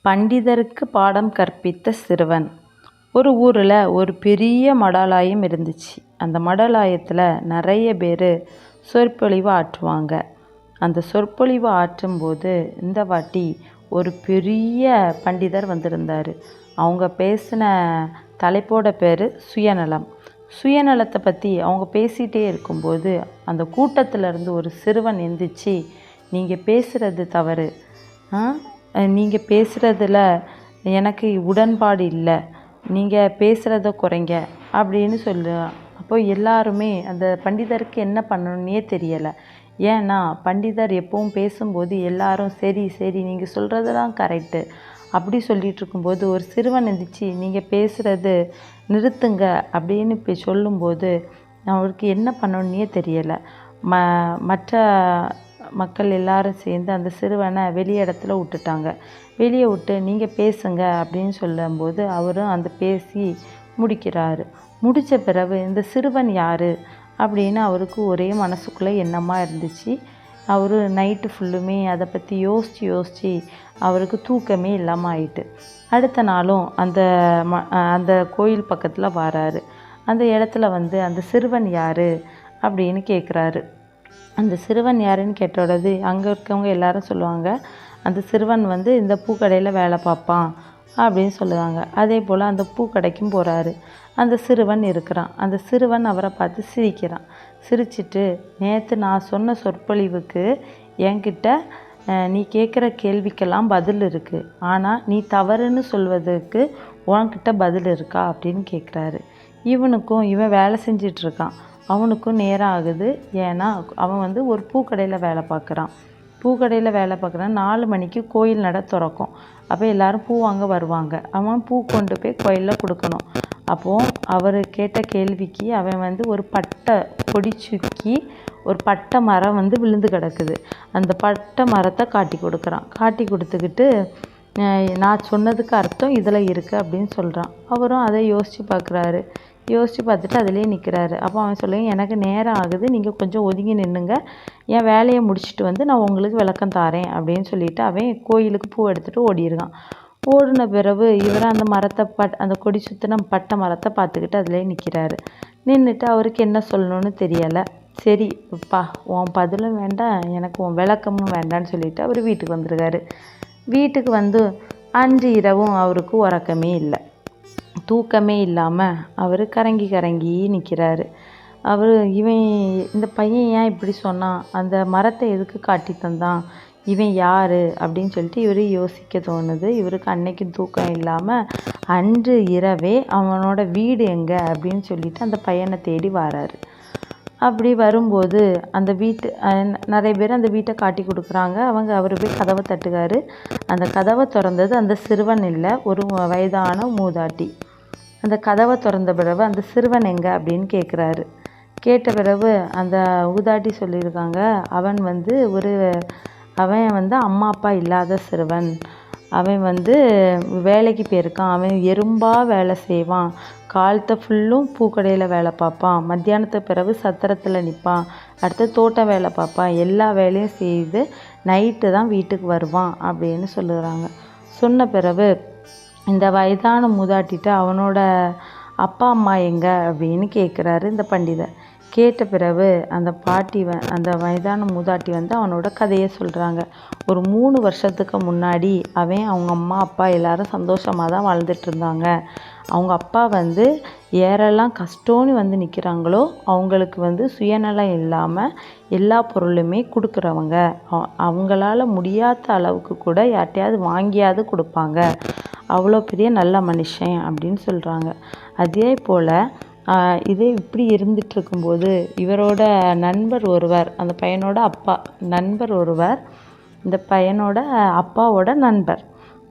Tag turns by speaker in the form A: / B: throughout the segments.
A: பண்டிதருக்கு பாடம் கற்பித்த சிறுவன். ஒரு ஊரில் ஒரு பெரிய மடாலயம் இருந்துச்சு. அந்த மடாலயத்தில் நிறைய பேர் சொற்பொழிவு ஆற்றுவாங்க. அந்த சொற்பொழிவு ஆற்றும்போது இந்த வாட்டி ஒரு பெரிய பண்டிதர் வந்திருந்தார். அவங்க பேசின தலைப்போட பேர் சுயநலம். சுயநலத்தை பற்றி அவங்க பேசிகிட்டே இருக்கும்போது அந்த கூட்டத்திலேருந்து ஒரு சிறுவன் எந்திரிச்சு, நீங்கள் பேசுகிறது தவறு, நீங்கள் பேசுகிறதுல எனக்கு உடன்பாடு இல்லை, நீங்கள் பேசுகிறத குறைங்க அப்படின்னு சொல்லுவான். அப்போ எல்லாருமே அந்த பண்டிதருக்கு என்ன பண்ணணுன்னே தெரியலை. ஏன்னா பண்டிதர் எப்பவும் பேசும்போது எல்லாரும் சரி சரி நீங்கள் சொல்கிறது தான் கரெக்டு அப்படி சொல்லிகிட்டு இருக்கும்போது ஒரு சிறுவன் இருந்துச்சு, நீங்கள் பேசுகிறது நிறுத்துங்க அப்படின்னு இப்போ சொல்லும்போது அவருக்கு என்ன பண்ணணுன்னே தெரியலை. மற்ற மக்கள் எல்லாரும் சேர்ந்து அந்த சிறுவனை வெளியே இடத்துல விட்டுட்டாங்க. வெளியே விட்டு நீங்கள் பேசுங்க அப்படின்னு சொல்லும்போது அவரும் அந்த பேசி முடிக்கிறாரு. முடித்த பிறகு இந்த சிறுவன் யார் அப்படின்னு அவருக்கு ஒரே மனசுக்குள்ளே எண்ணமாக இருந்துச்சு. அவர் நைட்டு ஃபுல்லுமே அதை பற்றி யோசித்து அவருக்கு தூக்கமே இல்லாமல் ஆயிட்டு. அடுத்த நாளும் அந்த கோயில் பக்கத்தில் வராரு. அந்த இடத்துல வந்து அந்த சிறுவன் யார் அப்படின்னு கேட்குறாரு. அந்த சிறுவன் யாருன்னு கேட்டோடது அங்கே இருக்கவங்க எல்லாரும் சொல்லுவாங்க, அந்த சிறுவன் வந்து இந்த பூக்கடையில் வேலை பார்ப்பான் அப்படின்னு சொல்லுவாங்க. அதே போல் அந்த பூக்கடைக்கும் போகிறாரு. அந்த சிறுவன் இருக்கிறான். அந்த சிறுவன் அவரை பார்த்து சிரிக்கிறான். சிரிச்சிட்டு, நேற்று நான் சொன்ன சொற்பொழிவுக்கு என்கிட்ட நீ கேட்குற கேள்விக்கெல்லாம் பதில் இருக்குது, ஆனால் நீ தவறுன்னு சொல்வதற்கு உன்கிட்ட பதில் இருக்கா அப்படின்னு கேட்குறாரு. இவன் வேலை செஞ்சிட்ருக்கான். அவனுக்கும் நேரம் ஆகுது. ஏன்னா அவன் வந்து ஒரு பூக்கடையில் வேலை பார்க்குறான். பூக்கடையில் வேலை பார்க்குறான். 4 மணிக்கு கோயில் நட திறக்கும். அப்போ எல்லோரும் பூ வாங்க வருவாங்க. அவன் பூ கொண்டு போய் கோயிலில் கொடுக்கணும். அப்போது அவர் கேட்ட கேள்விக்கு அவன் வந்து ஒரு பட்டை கொடி சுக்கி ஒரு பட்டை மரம் வந்து விழுந்து கிடக்குது. அந்த பட்டை மரத்தை காட்டி கொடுக்குறான். காட்டி கொடுத்துக்கிட்டு, நான் சொன்னதுக்கு அர்த்தம் இதில் இருக்குது அப்படின்னு சொல்கிறான். அவரும் அதை யோசித்து பார்க்குறாரு. யோசித்து பார்த்துட்டு அதிலே நிற்கிறாரு. அப்போ அவன் சொல்லுங்க, எனக்கு நேரம் ஆகுது, நீங்கள் கொஞ்சம் ஒதுங்கி நின்றுங்க, என் வேலையை முடிச்சுட்டு வந்து நான் உங்களுக்கு விளக்கம் தாரேன் அப்படின்னு சொல்லிவிட்டு அவன் கோயிலுக்கு பூ எடுத்துகிட்டு ஓடிடுறான். ஓடின பிறகு இவர் அந்த மரத்தை அந்த கொடி சுற்றின பட்டை மரத்தை பார்த்துக்கிட்டு அதிலே நிற்கிறாரு. நின்றுட்டு அவருக்கு என்ன சொல்லணும்னு தெரியலை. சரி உன் பதிலும் வேண்டாம், எனக்கு உன் விளக்கமும் வேண்டான்னு சொல்லிவிட்டு அவர் வீட்டுக்கு வந்துருக்காரு. வீட்டுக்கு வந்து அன்று இரவும் அவருக்கு உறக்கமே இல்லை, தூக்கமே இல்லாமல் அவர் கரங்கி நிற்கிறாரு. இந்த பையன் ஏன் இப்படி சொன்னான், அந்த மரத்தை எதுக்கு காட்டி தந்தான், இவன் யார் அப்படின்னு சொல்லிட்டு இவர் யோசிக்க தோணுது. இவருக்கு அன்னைக்கும் தூக்கம் இல்லாமல் அன்று இரவே அவனோட வீடு எங்கே அப்படின்னு சொல்லிட்டு அந்த பையனை தேடி வராரு. அப்படி வரும்போது அந்த நிறைய பேர் அந்த வீட்டை காட்டி கொடுக்குறாங்க. அவர் போய் கதவை தட்டுகாரு. அந்த கதவை திறந்தது அந்த சிறுவன் இல்லை, ஒரு வயதான மூதாட்டி. அந்த கதவை திறந்த பிறகு அந்த சிறுவன் எங்கே அப்படின்னு கேட்குறாரு. கேட்ட பிறகு அந்த மூதாட்டி சொல்லியிருக்காங்க, அவன் வந்து அம்மா அப்பா இல்லாத சிறுவன், அவன் வந்து வேலைக்கு போயிருக்கான், அவன் எறும்பாக வேலை செய்வான், காலத்தை ஃபுல்லும் பூக்கடையில் வேலை பார்ப்பான், மத்தியானத்துக்கு பிறகு சத்திரத்தில் நிற்பான், அடுத்து தோட்டம் வேலை பார்ப்பான், எல்லா வேலையும் செய்து நைட்டு தான் வீட்டுக்கு வருவான் அப்படின்னு சொல்லுறாங்க. சொன்ன பிறகு இந்த வயதான மூதாட்டிகிட்ட அவனோட அப்பா அம்மா எங்கே அப்படின்னு கேட்குறாரு இந்த பண்டிதர். கேட்ட பிறகு அந்த வயதான மூதாட்டி வந்து அவனோட கதையை சொல்கிறாங்க. ஒரு 3 வருஷத்துக்கு முன்னாடி அவங்க அம்மா அப்பா எல்லாரும் சந்தோஷமாக தான் வாழ்ந்துட்டு இருந்தாங்க. அவங்க அப்பா வந்து யாரெல்லாம் கஷ்டம்னு வந்து நிற்கிறாங்களோ அவங்களுக்கு வந்து சுயநலம் இல்லாமல் எல்லா பொருளுமே கொடுக்குறவங்க, அவங்களால முடியாத அளவுக்கு கூட யார்ட்டையாவது வாங்கியாவது கொடுப்பாங்க, அவ்வளோ பெரிய நல்ல மனுஷன் அப்படின்னு சொல்கிறாங்க. அதே போல் இதே இப்படி இருந்துகிட்ருக்கும்போது இவரோட நண்பர் ஒருவர், அந்த பையனோட நண்பர் ஒருவர், இந்த பையனோட அப்பாவோட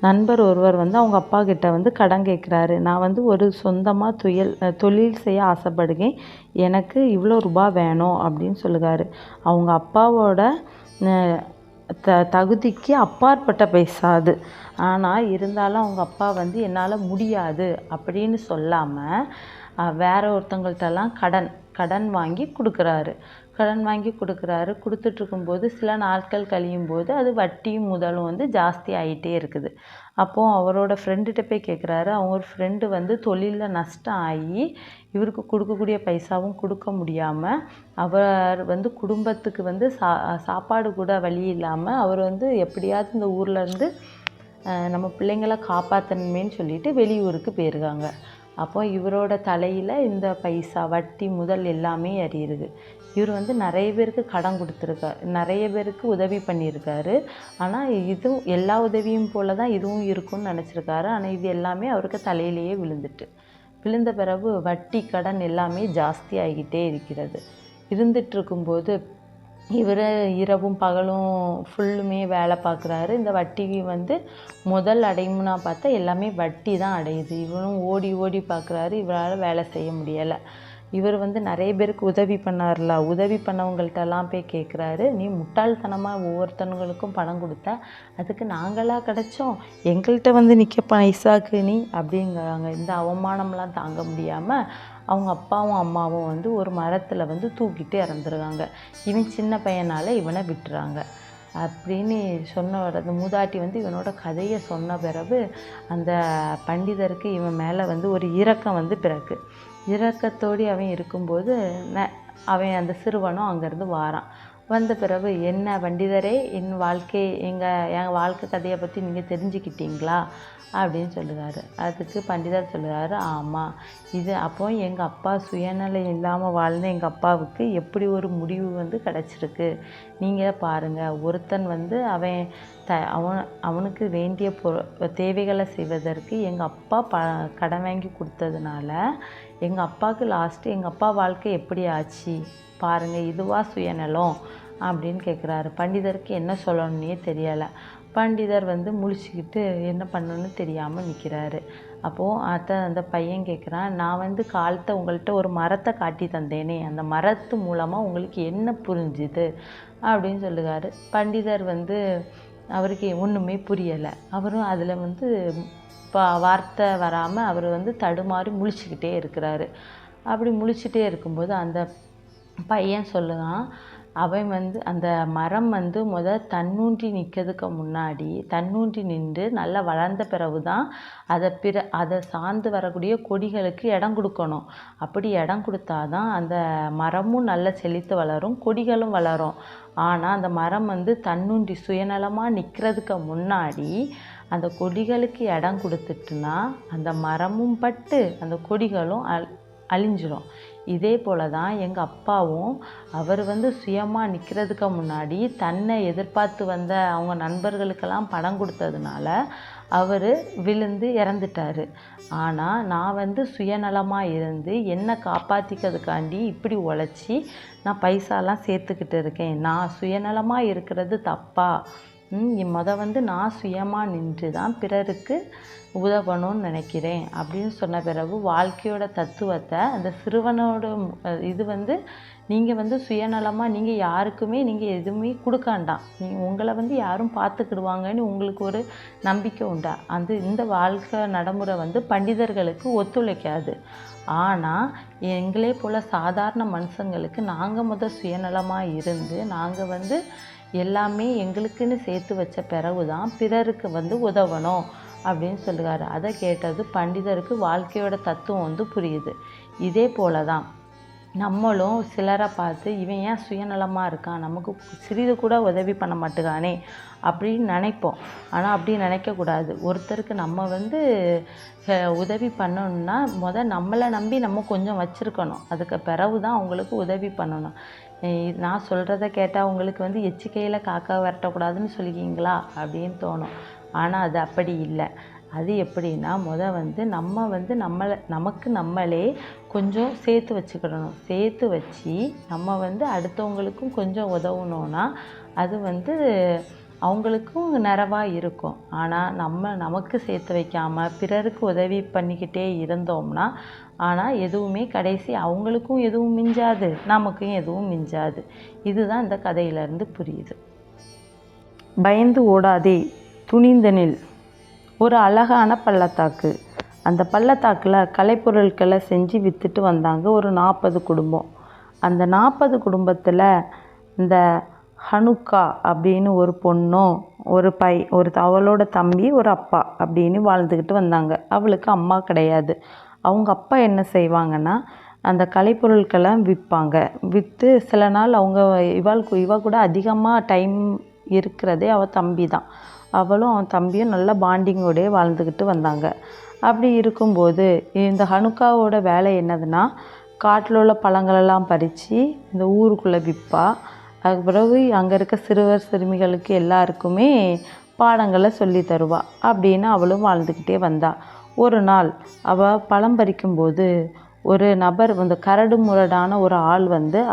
A: நண்பர் ஒருவர் வந்து அவங்க அப்பா கிட்ட வந்து கடன் கேட்குறாரு. நான் வந்து ஒரு சொந்தமாக தொழில் செய்ய ஆசைப்படுகிறேன், எனக்கு இவ்வளோ ரூபாய் வேணும் அப்படின்னு சொல்லுறாரு. அவங்க அப்பாவோட தகுதிக்கு அப்பாற்பட்ட பைசா அது. ஆனால் இருந்தாலும் அவங்க அப்பா வந்து என்னால் முடியாது அப்படின்னு சொல்லாமல் வேற ஒருத்தவங்கள்ட்டெல்லாம் கடன் வாங்கி கொடுக்குறாரு. கடன் வாங்கி கொடுக்குறாரு. கொடுத்துட்ருக்கும்போது சில நாட்கள் கழியும் போது அது வட்டியும் முதலும் வந்து ஜாஸ்தி ஆகிட்டே இருக்குது. அப்போது அவரோட ஃப்ரெண்டுகிட்ட போய் கேட்குறாரு. அவங்க ஒரு ஃப்ரெண்டு வந்து தொழிலில் நஷ்டம் ஆகி இவருக்கு கொடுக்கக்கூடிய பைசாவும் கொடுக்க முடியாமல் அவர் வந்து குடும்பத்துக்கு வந்து சாப்பாடு கூட வழி இல்லாமல் அவர் வந்து எப்படியாவது இந்த ஊர்லேருந்து நம்ம பிள்ளைங்களை காப்பாற்றணுமேன்னு சொல்லிட்டு வெளியூருக்கு போயிருக்காங்க. அப்போ இவரோட தலையில் இந்த பைசா வட்டி முதல் எல்லாமே ஏறிடுது. இவர் வந்து நிறைய பேருக்கு கடன் கொடுத்துருக்கார், நிறைய பேருக்கு உதவி பண்ணியிருக்காரு. ஆனால் இதுவும் எல்லா உதவியும் போல தான் இதுவும் இருக்கும்னு நினச்சிருக்காரு. ஆனால் இது எல்லாமே அவருக்கு தலையிலேயே விழுந்த பிறகு வட்டி கடன் எல்லாமே ஜாஸ்தி ஆகிக்கிட்டே இருக்கிறது. இருந்துகிட்ருக்கும்போது இவர் இரவும் பகலும் ஃபுல்லுமே வேலை பார்க்குறாரு. இந்த வட்டி வந்து முதல் அடையும்னா பார்த்தா எல்லாமே வட்டி தான் அடையுது. இவரும் ஓடி ஓடி பார்க்குறாரு. இவரால் வேலை செய்ய முடியலை. இவர் வந்து நிறைய பேருக்கு உதவி பண்ணார்ல, உதவி பண்ணவங்கள்ட்டெல்லாம் போய் கேட்குறாரு, நீ முட்டாள்தனமாக ஒவ்வொருத்தவங்களுக்கும் பணம் கொடுத்த, அதுக்கு நாங்களாக கிடச்சோம், எங்கள்கிட்ட வந்து நிற்க பைசாக்கு நீ அப்படிங்கிறாங்க. இந்த அவமானம்லாம் தாங்க முடியாமல் அவங்க அப்பாவும் அம்மாவும் வந்து ஒரு மரத்தில் வந்து தூக்கிட்டு இறந்துருக்காங்க. இவன் சின்ன பையனால் இவனை விட்டுறாங்க அப்படின்னு சொன்ன அந்த மூதாட்டி வந்து இவனோட கதையை சொன்ன பிறகு அந்த பண்டிதருக்கு இவன் மேலே வந்து ஒரு இரக்கம் வந்து பிறகு இரக்கத்தோடு அவன் இருக்கும்போது அவன் அந்த சிறுவனும் அங்கேருந்து வாரான். வந்த பிறகு, என்ன பண்டிதரே, என் வாழ்க்கை கதையை பற்றி நீங்கள் தெரிஞ்சுக்கிட்டீங்களா அப்படின்னு சொல்லுறாரு. அதுக்கு பண்டிதர் சொல்லுறாரு, ஆமாம், இது அப்போ எங்கள் அப்பா சுயநலம் இல்லாமல் வாழ்ந்த எங்கள் அப்பாவுக்கு எப்படி ஒரு முடிவு வந்து கிடச்சிருக்கு. நீங்கள் பாருங்கள், ஒருத்தன் வந்து அவனுக்கு வேண்டிய தேவைகளை செய்வதற்கு எங்கள் அப்பா கடன் வாங்கி கொடுத்ததுனால எங்கள் அப்பாவுக்கு லாஸ்ட்டு எங்கள் அப்பா வாழ்க்கை எப்படி ஆச்சு பாருங்கள், இதுவா சுயநலம் அப்படின்னு கேட்குறாரு. பண்டிதருக்கு என்ன சொல்லணுன்னே தெரியலை. பண்டிதர் வந்து முழிச்சுக்கிட்டு என்ன பண்ணணுன்னு தெரியாமல் நிற்கிறாரு. அப்போது அந்த பையன் கேட்குறான், நான் வந்து காலத்தை உங்கள்கிட்ட ஒரு மரத்தை காட்டி தந்தேனே, அந்த மரத்து மூலமாக உங்களுக்கு என்ன புரிஞ்சுது அப்படின்னு சொல்லுறாரு. பண்டிதர் வந்து அவருக்கு ஒன்றுமே புரியலை. அவரும் அதில் வந்து வார்த்தை வராமல் அவர் வந்து தடுமாறி முழிச்சுக்கிட்டே இருக்கிறாரு. அப்படி முழிச்சுட்டே இருக்கும்போது அந்த பையன் சொல்லுவான், அவன் வந்து அந்த மரம் வந்து தன்னூன்றி நிற்கிறதுக்கு முன்னாடி தன்னூன்றி நின்று நல்லா வளர்ந்த பிறகு தான் அதை சார்ந்து வரக்கூடிய கொடிகளுக்கு இடம் கொடுக்கணும். அப்படி இடம் கொடுத்தாதான் அந்த மரமும் நல்லா செழித்து வளரும், கொடிகளும் வளரும். ஆனால் அந்த மரம் வந்து தன்னூன்றி சுயநலமாக நிற்கிறதுக்கு முன்னாடி அந்த கொடிகளுக்கு இடம் கொடுத்துட்டுனா அந்த மரமும் பட்டு அந்த கொடிகளும் அழிஞ்சிடும். இதே போல் தான் எங்கள் அப்பாவும் அவர் வந்து சுயமாக நிற்கிறதுக்கு முன்னாடி தன்னை எதிர்பார்த்து வந்த அவங்க நண்பர்களுக்கெல்லாம் பணம் கொடுத்ததுனால அவர் விழுந்து இறந்துட்டார். ஆனால் நான் வந்து சுயநலமாக இருந்து என்னை காப்பாற்றிக்கிறதுக்காண்டி இப்படி உழைச்சி நான் பைசாலாம் சேர்த்துக்கிட்டு இருக்கேன். நான் சுயநலமாக இருக்கிறது தப்பா? வந்து நான் சுயமாக நின்று தான் பிறருக்கு உதவணும்னு நினைக்கிறேன் அப்படின்னு சொன்ன பிறகு வாழ்க்கையோட தத்துவத்தை அந்த சிறுவனோட இது வந்து நீங்கள் வந்து சுயநலமாக நீங்கள் யாருக்குமே நீங்கள் எதுவுமே கொடுக்காண்டாம், உங்களை வந்து யாரும் பார்த்துக்கிடுவாங்கன்னு உங்களுக்கு ஒரு நம்பிக்கை உண்டா? இந்த வாழ்க்கை நடைமுறை வந்து பண்டிதர்களுக்கு ஒத்துழைக்காது. ஆனால் எங்களே போல் சாதாரண மனுஷங்களுக்கு நாங்கள் சுயநலமாக இருந்து நாங்கள் வந்து எல்லாமே எங்களுக்குன்னு சேர்த்து வச்ச பிறகு தான் பிறருக்கு வந்து உதவணும் அப்படின்னு சொல்லுவார். அதை கேட்டது பண்டிதருக்கு வாழ்க்கையோட தத்துவம் வந்து புரியுது. இதே போல தான் நம்மளும் சிலரை பார்த்து இவன் ஏன் சுயநலமாக இருக்கான், நமக்கு சிறிது கூட உதவி பண்ண மாட்டேங்கானே அப்படின்னு நினைப்போம். ஆனால் அப்படி நினைக்கக்கூடாது. ஒருத்தருக்கு நம்ம வந்து உதவி பண்ணணுன்னா நம்மளை நம்பி நம்ம கொஞ்சம் வச்சுருக்கணும், அதுக்கு பிறகு தான் அவங்களுக்கு உதவி பண்ணணும். நான் சொல்கிறத கேட்டால் உங்களுக்கு வந்து எச்சிக்கையில் காக்கா விரட்டக்கூடாதுன்னு சொல்லிக்கிங்களா அப்படின்னு தோணும். ஆனால் அது அப்படி இல்லை. அது எப்படின்னா வந்து நம்ம வந்து நமக்கு நம்மளே கொஞ்சம் சேர்த்து வச்சுக்கிடணும். சேர்த்து வச்சு நம்ம வந்து அடுத்தவங்களுக்கும் கொஞ்சம் உதவணுன்னா அது வந்து அவங்களுக்கும் நிறைவாக இருக்கும். ஆனால் நமக்கு சேர்த்து வைக்காமல் பிறருக்கு உதவி பண்ணிக்கிட்டே இருந்தோம்னா ஆனால் எதுவுமே கடைசி அவங்களுக்கும் எதுவும் மிஞ்சாது, நமக்கும் எதுவும் மிஞ்சாது. இதுதான் இந்த கதையிலேருந்து புரியுது. பயந்து ஓடாதே, துணிந்து நில். ஒரு அழகான பள்ளத்தாக்கு. அந்த பள்ளத்தாக்கில் கலைப்பொருட்களை செஞ்சு விற்றுட்டு வந்தாங்க ஒரு 40 குடும்பம். அந்த 40 குடும்பத்தில் இந்த ஹனுக்கா அப்படின்னு ஒரு பொண்ணும் அவளோட தம்பி ஒரு அப்பா அப்படின்னு வாழ்ந்துக்கிட்டு வந்தாங்க. அவளுக்கு அம்மா கிடையாது. அவங்க அப்பா என்ன செய்வாங்கன்னா அந்த கலைப்பொருட்களை விற்பாங்க. விற்று சில நாள் இவ கூட அதிகமாக டைம் இருக்கிறதே அவள் தம்பி தான். அவளும் அவன் தம்பியும் நல்ல பாண்டிங்கோடே வாழ்ந்துக்கிட்டு வந்தாங்க. அப்படி இருக்கும்போது இந்த ஹனுக்காவோட வேலை என்னதுன்னா காட்டில் உள்ள பழங்களெல்லாம் பறித்து இந்த ஊருக்குள்ளே விற்பா. அதுக்கு பிறகு அங்கே இருக்க சிறுவர் சிறுமிகளுக்கு எல்லாருக்குமே பாடங்களை சொல்லி தருவா. அப்படின்னு அவளும் வாழ்ந்துக்கிட்டே வந்தா. ஒரு நாள் அவள் பழம் பறிக்கும்போது ஒரு நபர் கரடு முரடான ஒரு ஆள்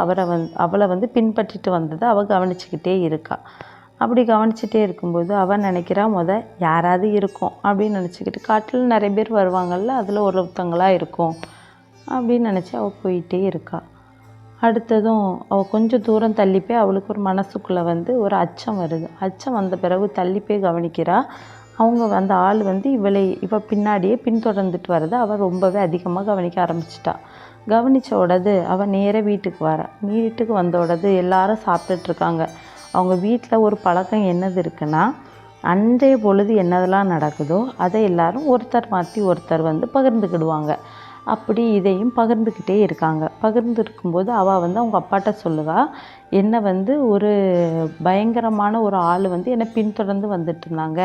A: அவளை பின்பற்றிட்டு வந்ததை அவள் கவனிச்சுக்கிட்டே இருக்கா. அப்படி கவனிச்சுட்டே இருக்கும்போது அவள் நினைக்கிறா யாராவது இருக்கும் அப்படின்னு நினச்சிக்கிட்டு காட்டில் நிறைய பேர் வருவாங்கள்ல, அதில் ஒருத்தங்களாக இருக்கும் அப்படின்னு நினச்சி அவள் போயிட்டே இருக்கா. அடுத்ததும் அவள் கொஞ்சம் தூரம் தள்ளி போய் அவளுக்கு ஒரு மனசுக்குள்ளே ஒரு அச்சம் வருது. அச்சம் வந்த பிறகு தள்ளி போய் கவனிக்கிறா. அந்த ஆள் இவ பின்னாடியே பின்தொடர்ந்துட்டு வரதை அவள் ரொம்பவே அதிகமாக கவனிக்க ஆரம்பிச்சிட்டா. கவனித்த உடனே அவள் நேராக வீட்டுக்கு வரா. வீட்டுக்கு வந்த உடனே எல்லாரும் சாப்பிட்டுட்ருக்காங்க. அவங்க வீட்டில் ஒரு பழக்கம் என்னது இருக்குன்னா, அன்றைய பொழுது என்னதெல்லாம் நடக்குதோ அதை எல்லாரும் ஒருத்தர் மாற்றி ஒருத்தர் பகிர்ந்துக்கிடுவாங்க. அப்படி இதையும் பகிர்ந்துக்கிட்டே இருக்காங்க. பகிர்ந்து இருக்கும்போது அவள் அவங்க அப்பாட்ட சொல்லுவா, என்னை ஒரு பயங்கரமான ஒரு ஆள் என்னை பின்தொடர்ந்து வந்துட்டு இருந்தாங்க.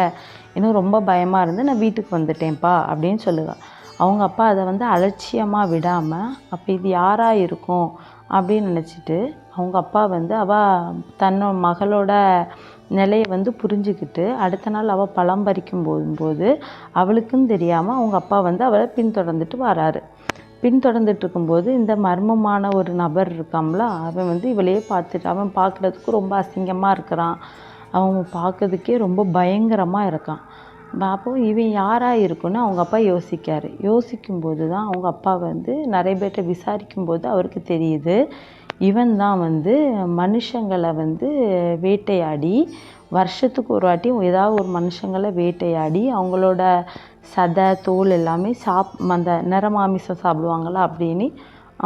A: இன்னும் ரொம்ப பயமாக இருந்து நான் வீட்டுக்கு வந்துட்டேன்ப்பா அப்படின்னு சொல்லுவா. அவங்க அப்பா அதை அலட்சியமாக விடாமல் அப்போ இது யாராக இருக்கும் அப்படின்னு நினச்சிட்டு அவங்க அப்பா அவள் தன்னோட மகளோட நிலையை புரிஞ்சுக்கிட்டு அடுத்த நாள் அவள் பழம் பறிக்கும் போது அவளுக்குன்னு தெரியாமல் அவங்க அப்பா அவளை பின்தொடர்ந்துட்டு வராரு. பின்தொடர்ந்துட்டு இருக்கும்போது இந்த மர்மமான ஒரு நபர் இருக்காம்ல, அவன் இவளையே பார்த்துட்டு அவன் பார்க்குறதுக்கு ரொம்ப அசிங்கமாக இருக்கிறான். அவன் பார்க்கறதுக்கே ரொம்ப பயங்கரமாக இருக்கான். அப்போது இவன் யாராக இருக்குன்னு அவங்க அப்பா யோசிக்காரு. யோசிக்கும்போது தான் அவங்க அப்பா நிறைய பேர்கிட்ட விசாரிக்கும்போது அவருக்கு தெரியுது, இவன் தான் மனுஷங்களை வேட்டையாடி வருஷத்துக்கு ஒரு வாட்டி ஏதாவது ஒரு மனுஷங்களை வேட்டையாடி அவங்களோட சதை தோல் எல்லாமே அந்த நரமாமிசம் சாப்பிடுவாங்களா அப்படின்னு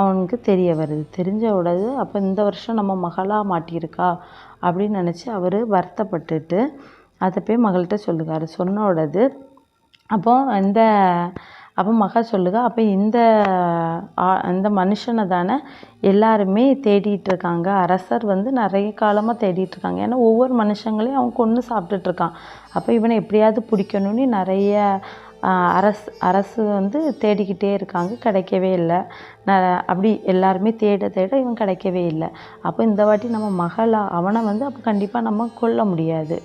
A: அவனுக்கு தெரிய வருது. தெரிஞ்ச உடனே அப்போ இந்த வருஷம் நம்ம மகளாக மாட்டியிருக்கா அப்படின்னு நினச்சி அவர் வருத்தப்பட்டுட்டு அதை போய் மகள்கிட்ட சொல்லுவார். சொன்ன உடனே அப்போ மகள் சொல்லுங்க, அப்போ இந்த மனுஷனை தானே எல்லாருமே தேடிட்டு இருக்காங்க. அரசர் நிறைய காலமாக தேடிட்டு இருக்காங்க. ஏன்னா ஒவ்வொரு மனுஷங்களையும் அவன் கொன்று சாப்பிட்டுட்ருக்கான். அப்போ இவனை எப்படியாவது பிடிக்கணும்னு நிறைய அரசு தேடிக்கிட்டே இருக்காங்க. கிடைக்கவே இல்லை. அப்படி எல்லாருமே தேட இவன் கிடைக்கவே இல்லை. அப்போ இந்த வாட்டி நம்ம அவனை அப்போ கண்டிப்பாக நம்ம கொல்ல முடியாது.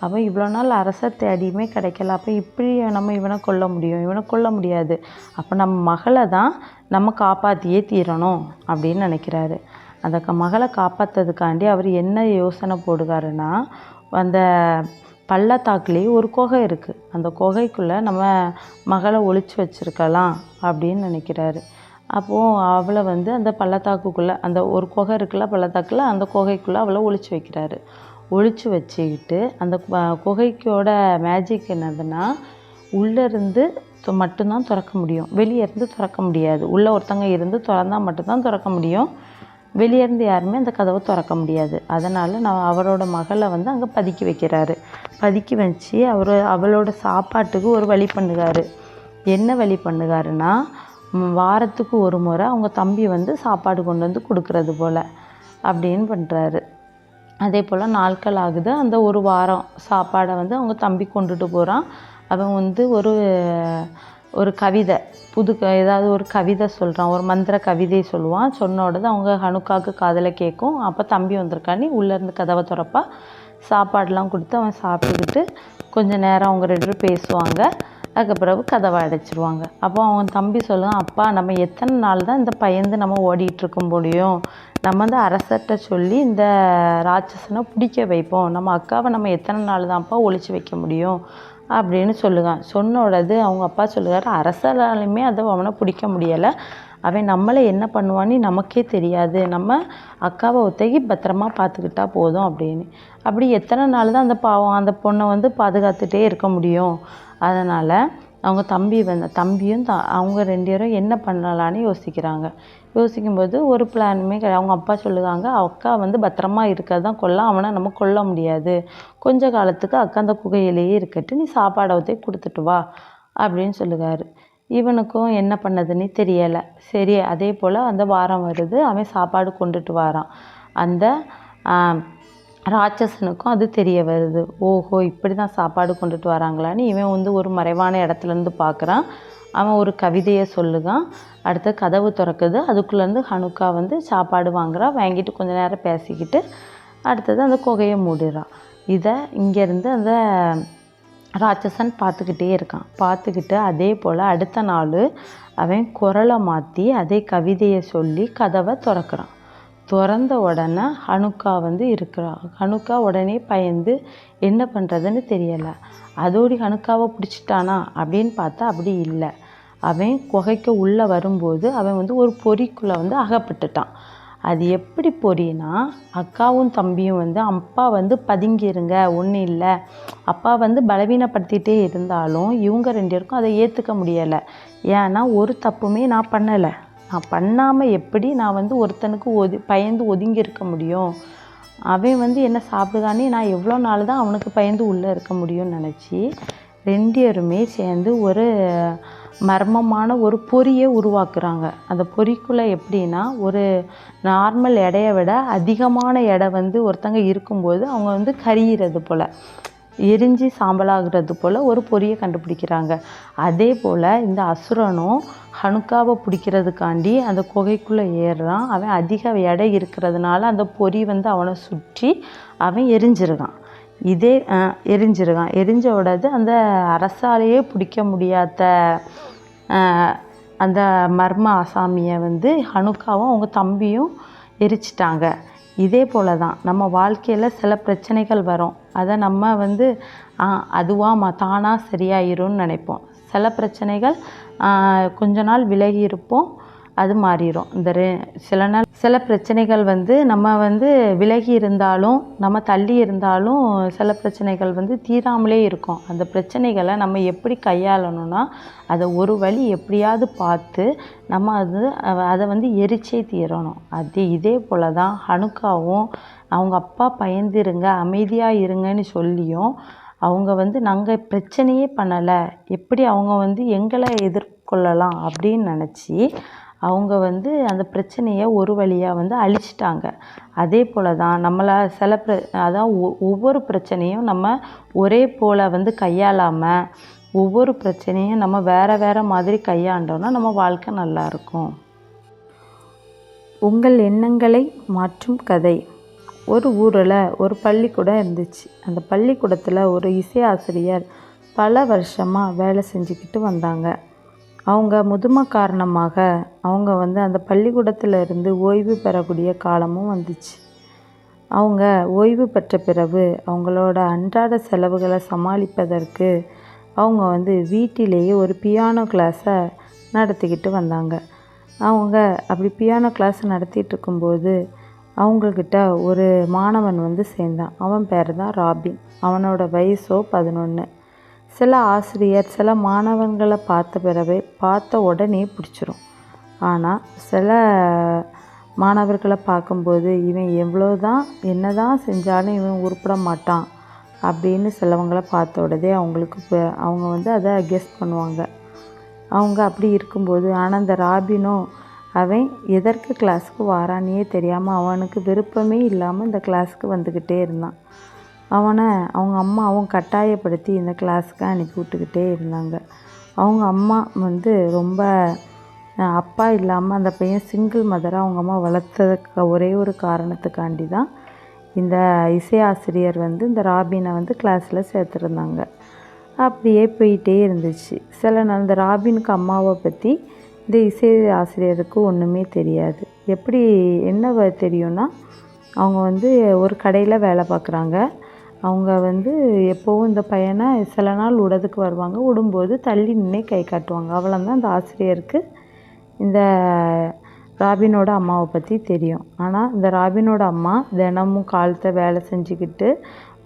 A: அப்போ இவ்வளோ நாள் அரசர் தேடியுமே கிடைக்கல. அப்போ இப்படி நம்ம இவனை கொல்ல முடியாது. அப்போ நம்ம மகளை தான் நம்ம காப்பாற்றியே தீரணும் அப்படின்னு நினைக்கிறாரு. அந்த மகளை காப்பாற்றுறதுக்காண்டி அவர் என்ன யோசனை போடுகாருன்னா, அந்த பள்ளத்தாக்குலேயே ஒரு குகை இருக்குது. அந்த குகைக்குள்ளே நம்ம மகளை ஒளிச்சு வச்சுருக்கலாம் அப்படின்னு நினைக்கிறாரு. அப்போது அவளை அந்த பள்ளத்தாக்குக்குள்ளே அந்த ஒரு குகை இருக்குல்ல பள்ளத்தாக்கில், அந்த குகைக்குள்ளே அவளை ஒளிச்சு வைக்கிறாரு. ஒளிச்சு வச்சுக்கிட்டு அந்த குகைக்கோட மேஜிக் என்னதுன்னா, உள்ளேருந்து மட்டும்தான் திறக்க முடியும், வெளியே இருந்து திறக்க முடியாது. உள்ளே ஒருத்தங்க இருந்து திறந்தா மட்டும்தான் திறக்க முடியும். வெளியே இருந்து யாருமே அந்த கதவை திறக்க முடியாது. அதனால் அவரோட மகளை அங்கே பதுக்கி வைக்கிறாரு. பதுக்கி வச்சு அவளோட சாப்பாட்டுக்கு ஒரு வழி பண்ணுகாரு. என்ன வழி பண்ணுகாருன்னா, வாரத்துக்கு ஒரு முறை அவங்க தம்பி சாப்பாடு கொண்டு கொடுக்கறது போல் அப்படின்னு பண்ணுறாரு. அதே போல் நாட்கள் ஆகுது. அந்த ஒரு வாரம் சாப்பாடை அவங்க தம்பி கொண்டுட்டு போகிறான். அவன் ஒரு கவிதை ஏதாவது ஒரு கவிதை சொல்கிறான், ஒரு மந்திர கவிதை சொல்லுவான். சொன்ன உடனே அவங்க ஹனுக்காவுக்கு காதில் கேட்கும். அப்போ தம்பி வந்திருக்கானே உள்ளேருந்து கதவை திறப்பா. சாப்பாடெலாம் கொடுத்து அவன் சாப்பிட்டுக்கிட்டு கொஞ்சம் நேரம் அவங்க 2 பேரும் பேசுவாங்க. அதுக்கு பிறகு கதவை அடைச்சிருவாங்க. அப்போ அவன் தம்பி சொல்லுவான், அப்பா நம்ம எத்தனை நாள் தான் இந்த பயந்து நம்ம ஓடிட்டுருக்க முடியும்? நம்ம அரசர்கிட்ட சொல்லி இந்த ராட்சசனை பிடிக்க வைப்போம். நம்ம அக்காவை நம்ம எத்தனை நாள் தான்ப்பா ஒளிச்சு வைக்க முடியும் அப்படின்னு சொல்லுவான். சொன்ன உடனே அவங்க அப்பா சொல்லுவார், அரசராலுமே அவனை பிடிக்க முடியலை. அவன் நம்மளை என்ன பண்ணுவான்னு நமக்கே தெரியாது. நம்ம அக்காவை ஒத்தகி பத்திரமா பார்த்துக்கிட்டா போதும் அப்படின்னு. அப்படி எத்தனை நாள் தான் அந்த பொண்ணை பாதுகாத்துட்டே இருக்க முடியும்? அதனால் அவங்க தம்பியும் அவங்க 2 பேரும் என்ன பண்ணலான்னு யோசிக்கிறாங்க. யோசிக்கும்போது ஒரு பிளானுமே அவங்க அப்பா சொல்லுவாங்க, அக்கா வந்து பத்திரமா இருக்கிறது தான் கொல்லம், அவனை நம்ம கொல்ல முடியாது, கொஞ்ச காலத்துக்கு அக்கா அந்த குகையிலேயே இருக்கட்டு, நீ சாப்பாடை ஊற்றி கொடுத்துட்டு வா அப்படின்னு சொல்லுவார். இவனுக்கும் என்ன பண்ணதுன்னு தெரியலை. சரி, அதே போல் அந்த வாரம் வருது, அவன் சாப்பாடு கொண்டுட்டு வரான். அந்த ராட்சசனுக்கும் அது தெரிய வருது. ஓஹோ, இப்படி தான் சாப்பாடு கொண்டுட்டு வராங்களான்னு இவன் வந்து ஒரு மறைவான இடத்துலேருந்து பார்க்குறான். அவன் ஒரு கவிதையை சொல்லுகான். அடுத்து கதவு திறக்குது. அதுக்குள்ளேருந்து ஹனுக்கா வந்து சாப்பாடு வாங்கிட்டு கொஞ்ச நேரம் பேசிக்கிட்டு அடுத்தது அந்த குகையை மூடிடுறான். இதை இங்கேருந்து அந்த ராட்சசன் பார்த்துக்கிட்டே இருக்கான். பார்த்துக்கிட்டு அதே போல் அடுத்த நாள் அவன் குரலை மாற்றி அதே கவிதையை சொல்லி கதவை திறக்கிறான். திறந்த உடனே ஹனுக்கா வந்து இருக்கிறான். ஹனுக்கா உடனே பயந்து என்ன பண்ணுறதுன்னு தெரியலை. அதோடி ஹனுக்காவை பிடிச்சிட்டானா அப்படின்னு பார்த்தா அப்படி இல்லை. அவன் குகைக்கு உள்ளே வரும்போது அவன் வந்து ஒரு பொறிக்குள்ளே வந்து அகப்பட்டுட்டான். அது எப்படி பொறினா, அக்காவும் தம்பியும் வந்து அப்பா வந்து பதுங்கிருங்க, ஒன்றும் இல்லை, அப்பா வந்து பலவீனப்படுத்திகிட்டே இருந்தாலும் இவங்க 2 பேருக்கும் அதை ஏற்றுக்க முடியலை. ஏன்னா ஒரு தப்புமே நான் பண்ணலை, நான் பண்ணாமல் எப்படி நான் வந்து ஒருத்தனுக்கு பயந்து ஒதுங்கி இருக்க முடியும், அவன் வந்து என்ன சாப்பிடுதானே நான் எவ்வளோ நாள் தான் அவனுக்கு பயந்து உள்ளே இருக்க முடியும்னு நினச்சி 2 பேருமே சேர்ந்து ஒரு மர்மமான ஒரு பொறியை உருவாக்குறாங்க. அந்த பொறிக்குள்ளே எப்படின்னா, ஒரு நார்மல் எடையை விட அதிகமான எடை வந்து ஒருத்தங்க இருக்கும்போது அவங்க வந்து கரியிறது போல், எரிஞ்சு சாம்பலாகிறது போல் ஒரு பொறியை கண்டுபிடிக்கிறாங்க. அதே போல் இந்த அசுரனும் ஹனுக்காவை பிடிக்கிறதுக்காண்டி அந்த குகைக்குள்ளே ஏறுறான். அவன் அதிக எடை இருக்கிறதுனால அந்த பொறி வந்து அவனை சுற்றி அவன் எரிஞ்சிருக்கான். எரிஞ்ச உடனே அந்த அரசாலேயே பிடிக்க முடியாத அந்த மர்ம ஆசாமியை வந்து ஹனுக்காவும் அவங்க தம்பியும் எரிச்சிட்டாங்க. இதே போல் தான் நம்ம வாழ்க்கையில் சில பிரச்சனைகள் வரும். அதை நம்ம வந்து அதுவாக தானாக சரியாயிரும்னு நினைப்போம். சில பிரச்சனைகள் கொஞ்ச நாள் விலகி இருப்போம், அது மாறிடும். சில பிரச்சனைகள் வந்து நம்ம வந்து விலகி இருந்தாலும் நம்ம தள்ளி இருந்தாலும் சில பிரச்சனைகள் வந்து தீராமலே இருக்கும். அந்த பிரச்சனைகளை நம்ம எப்படி கையாளணும்னா, அதை ஒரு வழி எப்படியாவது பார்த்து நம்ம அதை வந்து எரிச்சே தீரணும். இதே போல் தான் ஹனுக்காவும் அவங்க அப்பா பயந்துருங்க, அமைதியாக இருங்கன்னு சொல்லியும் அவங்க வந்து நாங்கள் பிரச்சனையே பண்ணலை, எப்படி அவங்க வந்து எங்களை எதிர்கொள்ளலாம் அப்படின்னு நினச்சி அவங்க வந்து அந்த பிரச்சனையை ஒரு வழியாக வந்து அழிச்சிட்டாங்க. அதே போல் தான் அதான் ஒவ்வொரு பிரச்சனையும் நம்ம ஒரே போல் வந்து கையாளாமல் ஒவ்வொரு பிரச்சனையும் நம்ம வேறு மாதிரி கையாண்டோன்னா நம்ம வாழ்க்கை நல்லாயிருக்கும். உங்கள் எண்ணங்களை மாற்றும் கதை. ஒரு ஊரில் ஒரு பள்ளிக்கூடம் இருந்துச்சு. அந்த பள்ளிக்கூடத்தில் ஒரு இசை ஆசிரியர் பல வருஷமாக வேலை செஞ்சுக்கிட்டு வந்தாங்க. அவங்க முதுமை காரணமாக அவங்க வந்து அந்த பள்ளிக்கூடத்தில் இருந்து ஓய்வு பெறக்கூடிய காலமும் வந்துச்சு. அவங்க ஓய்வு பெற்ற பிறகு அவங்களோட அன்றாட செலவுகளை சமாளிப்பதற்கு அவங்க வந்து வீட்டிலேயே ஒரு பியானோ கிளாஸை நடத்திக்கிட்டு வந்தாங்க. அவங்க அப்படி பியானோ கிளாஸ் நடத்திட்டு இருக்கும்போது அவங்கக்கிட்ட ஒரு மாணவன் வந்து சேர்ந்தான். அவன் பேர் தான் ராபின். அவனோட வயசோ 11. சில ஆசிரியர் சில மாணவன்களை பார்த்த உடனே பிடிச்சிரும். ஆனால் சில மாணவர்களை பார்க்கும்போது இவன் என்ன தான் செஞ்சாலும் இவன் உருப்பட மாட்டான் அப்படின்னு சிலவங்களை பார்த்த உடனே அவங்க வந்து அதை கெஸ் பண்ணுவாங்க. அவங்க அப்படி இருக்கும்போது ஆனால் அந்த ராபினோ அவன் எதற்கு கிளாஸுக்கு வாரானே தெரியாமல் அவனுக்கு விருப்பமே இல்லாமல் இந்த கிளாஸுக்கு வந்துக்கிட்டே இருந்தான். அவங்க அம்மாவும் கட்டாயப்படுத்தி இந்த கிளாஸுக்கு அனுப்பி விட்டுக்கிட்டே இருந்தாங்க. அவங்க அம்மா வந்து ரொம்ப அப்பா இல்லாமல் அந்த பையன் சிங்கிள் மதராக அவங்க அம்மா வளர்த்ததுக்கு ஒரே ஒரு காரணத்துக்காண்டி தான் இந்த இசை ஆசிரியர் வந்து இந்த ராபினை வந்து கிளாஸில் சேர்த்துருந்தாங்க. அப்படியே போயிட்டே இருந்துச்சு. சில நாள் இந்த ராபினுக்கு அம்மாவை பற்றி இந்த இசை ஆசிரியருக்கு ஒன்றுமே தெரியாது. என்ன தெரியும்னா, அவங்க வந்து ஒரு கடையில் வேலை பார்க்குறாங்க. அவங்க வந்து எப்போவும் இந்த பையனை சில நாள் விடதுக்கு வருவாங்க. விடும்போது தள்ளி நின்று கை காட்டுவாங்க. அவ்வளோதான் அந்த ஆசிரியருக்கு இந்த ராபினோட அம்மாவை பற்றி தெரியும். ஆனால் இந்த ராபினோட அம்மா தினமும் காலத்தை வேலை செஞ்சுக்கிட்டு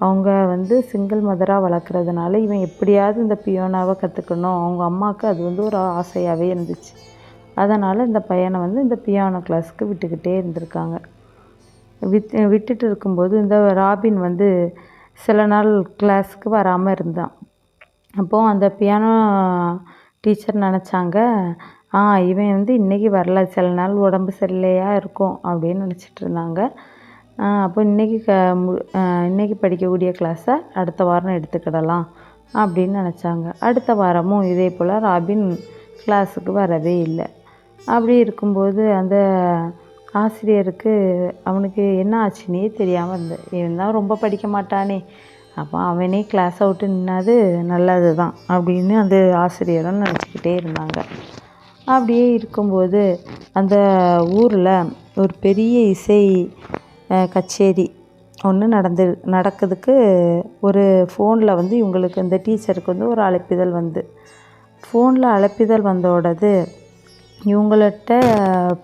A: அவங்க வந்து சிங்கிள் மதராக வளர்க்குறதுனால இவன் எப்படியாவது இந்த பியானோவை கற்றுக்கணும், அவங்க அம்மாவுக்கு அது வந்து ஒரு ஆசையாகவே இருந்துச்சு. அதனால் இந்த பையனை வந்து இந்த பியானோ கிளாஸுக்கு விட்டுக்கிட்டே இருந்திருக்காங்க. விட்டுட்டு இருக்கும்போது இந்த ராபின் வந்து சில நாள் கிளாஸுக்கு வராமல் இருந்தான். அப்போது அந்த பியானோ டீச்சர் நினச்சாங்க, இவன் வந்து இன்றைக்கி வரல, சில நாள் உடம்பு சரியில்லையா இருக்கும் அப்படின்னு நினச்சிட்டு இருந்தாங்க. அப்போ இன்றைக்கி படிக்கக்கூடிய கிளாஸை அடுத்த வாரம் எடுத்துக்கிடலாம் அப்படின்னு நினச்சாங்க. அடுத்த வாரமும் இதே போல் ராபின் கிளாஸுக்கு வரவே இல்லை. அப்படி இருக்கும்போது அந்த ஆசிரியருக்கு அவனுக்கு என்ன ஆச்சுன்னே தெரியாமல் இருந்தது. இவன் தான் ரொம்ப படிக்க மாட்டானே, அப்போ அவனே கிளாஸை விட்டு நின்னாது நல்லது தான் அப்படின்னு அந்த ஆசிரியரும் நினச்சிக்கிட்டே இருந்தாங்க. அப்படியே இருக்கும்போது அந்த ஊரில் ஒரு பெரிய இசை கச்சேரி ஒன்று நடக்கிறதுக்கு ஒரு ஃபோனில் வந்து இவங்களுக்கு இந்த டீச்சருக்கு வந்து ஒரு அழைப்பிதழ் ஃபோனில் அழைப்பிதழ் வந்தோடது இவங்கள்ட்ட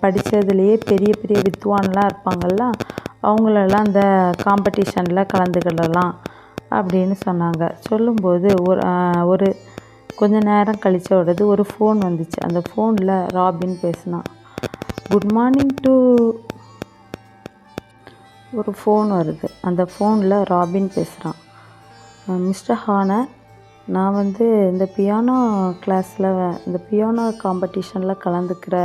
A: படித்ததுலேயே பெரிய பெரிய வித்வான்லாம் இருப்பாங்கள்ல, அவங்களெல்லாம் அந்த காம்படிஷனில் கலந்துக்கிடலாம் அப்படின்னு சொன்னாங்க. சொல்லும்போது ஒரு கொஞ்ச நேரம் கழிச்சோடது ஒரு ஃபோன் வந்துச்சு. அந்த ஃபோனில் ராபின் பேசினான். குட் மார்னிங் டு ஒரு ஃபோன் வருது. அந்த ஃபோனில் ராபின் பேசுகிறான். மிஸ்டர் ஹானர், நான் வந்து இந்த பியானோ கிளாஸில் இந்த பியானோ காம்படிஷனில் கலந்துக்கிற